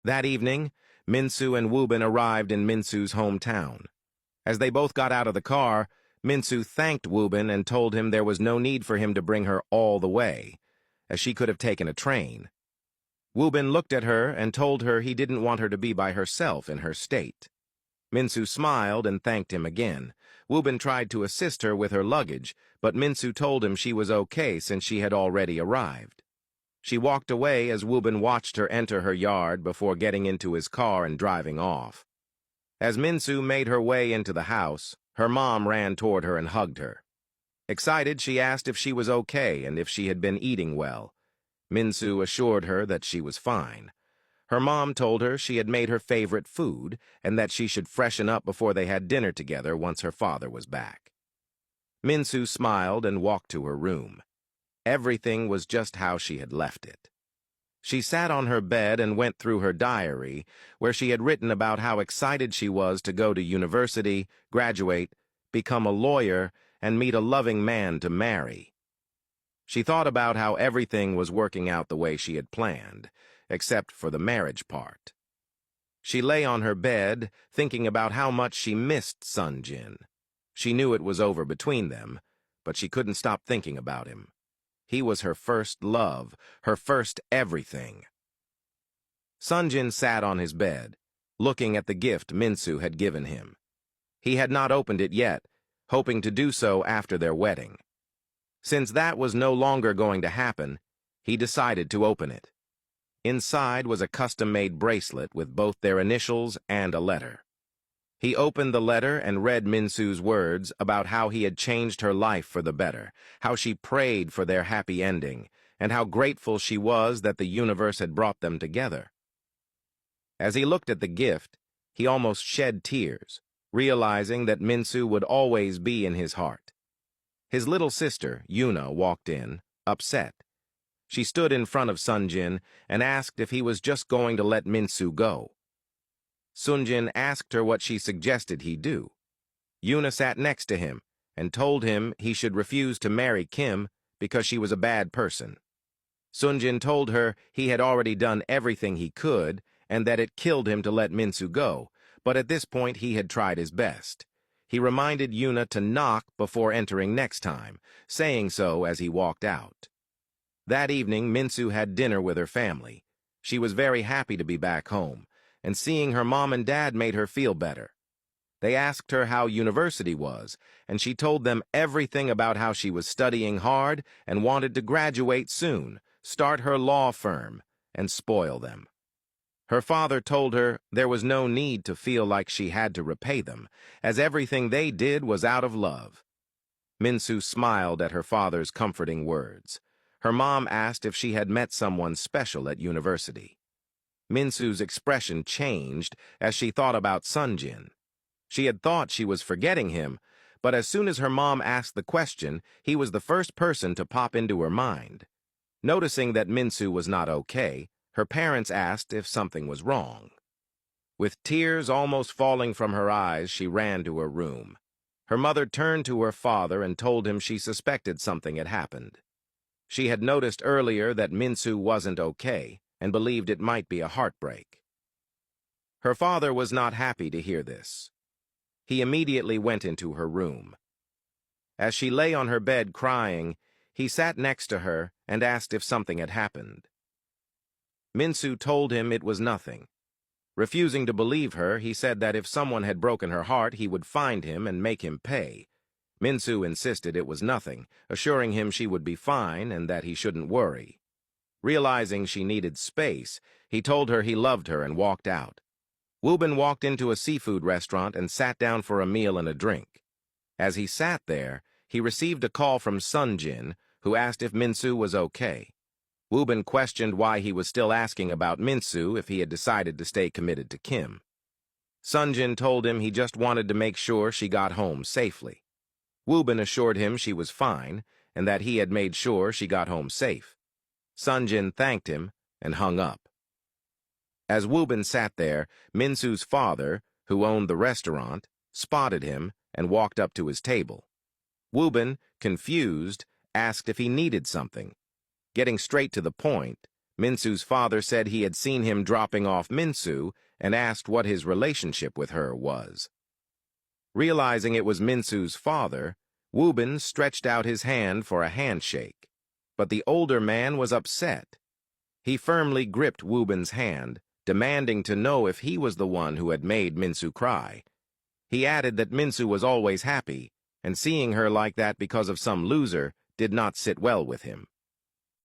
That evening, Mensu and Woobin arrived in Minsu's hometown. As they both got out of the car, Mensu thanked Woobin and told him there was no need for him to bring her all the way, as she could have taken a train. Woobin looked at her and told her he didn't want her to be by herself in her state. Mensu smiled and thanked him again. Woobin tried to assist her with her luggage, but Mensu told him she was okay since she had already arrived. She walked away as Woobin watched her enter her yard before getting into his car and driving off. As Mensu made her way into the house, her mom ran toward her and hugged her. Excited, she asked if she was okay and if she had been eating well. Mensu assured her that she was fine. Her mom told her she had made her favorite food and that she should freshen up before they had dinner together once her father was back. Mensu smiled and walked to her room. Everything was just how she had left it. She sat on her bed and went through her diary, where she had written about how excited she was to go to university, graduate, become a lawyer, and meet a loving man to marry. She thought about how everything was working out the way she had planned, except for the marriage part. She lay on her bed, thinking about how much she missed Sunjin. She knew it was over between them, but she couldn't stop thinking about him. He was her first love, her first everything. Sunjin sat on his bed, looking at the gift Mensu had given him. He had not opened it yet, hoping to do so after their wedding. Since that was no longer going to happen, he decided to open it. Inside was a custom-made bracelet with both their initials and a letter. He opened the letter and read Minsu's words about how he had changed her life for the better, how she prayed for their happy ending, and how grateful she was that the universe had brought them together. As he looked at the gift, he almost shed tears, realizing that Mensu would always be in his heart. His little sister, Yuna, walked in, upset. She stood in front of Sunjin and asked if he was just going to let Mensu go. Sunjin asked her what she suggested he do. Yuna sat next to him and told him he should refuse to marry Kim because she was a bad person. Sunjin told her he had already done everything he could and that it killed him to let Mensu go, but at this point he had tried his best. He reminded Yuna to knock before entering next time, saying so as he walked out. That evening, Mensu had dinner with her family. She was very happy to be back home, and seeing her mom and dad made her feel better. They asked her how university was, and she told them everything about how she was studying hard and wanted to graduate soon, start her law firm, and spoil them. Her father told her there was no need to feel like she had to repay them, as everything they did was out of love. Mensu smiled at her father's comforting words. Her mom asked if she had met someone special at university. Minsu's expression changed as she thought about Sunjin. She had thought she was forgetting him, but as soon as her mom asked the question, he was the first person to pop into her mind. Noticing that Mensu was not okay, her parents asked if something was wrong. With tears almost falling from her eyes, she ran to her room. Her mother turned to her father and told him she suspected something had happened. She had noticed earlier that Mensu wasn't okay, and believed it might be a heartbreak. Her father was not happy to hear this. He immediately went into her room. As she lay on her bed crying, he sat next to her and asked if something had happened. Mensu told him it was nothing. Refusing to believe her, he said that if someone had broken her heart, he would find him and make him pay. Mensu insisted it was nothing, assuring him she would be fine and that he shouldn't worry. Realizing she needed space, he told her he loved her and walked out. Woobin walked into a seafood restaurant and sat down for a meal and a drink. As he sat there, he received a call from Sunjin, who asked if Mensu was okay. Woobin questioned why he was still asking about Mensu if he had decided to stay committed to Kim. Sunjin told him he just wanted to make sure she got home safely. Woobin assured him she was fine and that he had made sure she got home safe. Sunjin thanked him and hung up. As Woobin sat there, Minsu's father, who owned the restaurant, spotted him and walked up to his table. Woobin, confused, asked if he needed something. Getting straight to the point, Mensu's father said he had seen him dropping off Mensu and asked what his relationship with her was. Realizing it was Mensu's father, Wubin stretched out his hand for a handshake, but the older man was upset. He firmly gripped Wubin's hand, demanding to know if he was the one who had made Mensu cry. He added that Mensu was always happy, and seeing her like that because of some loser did not sit well with him.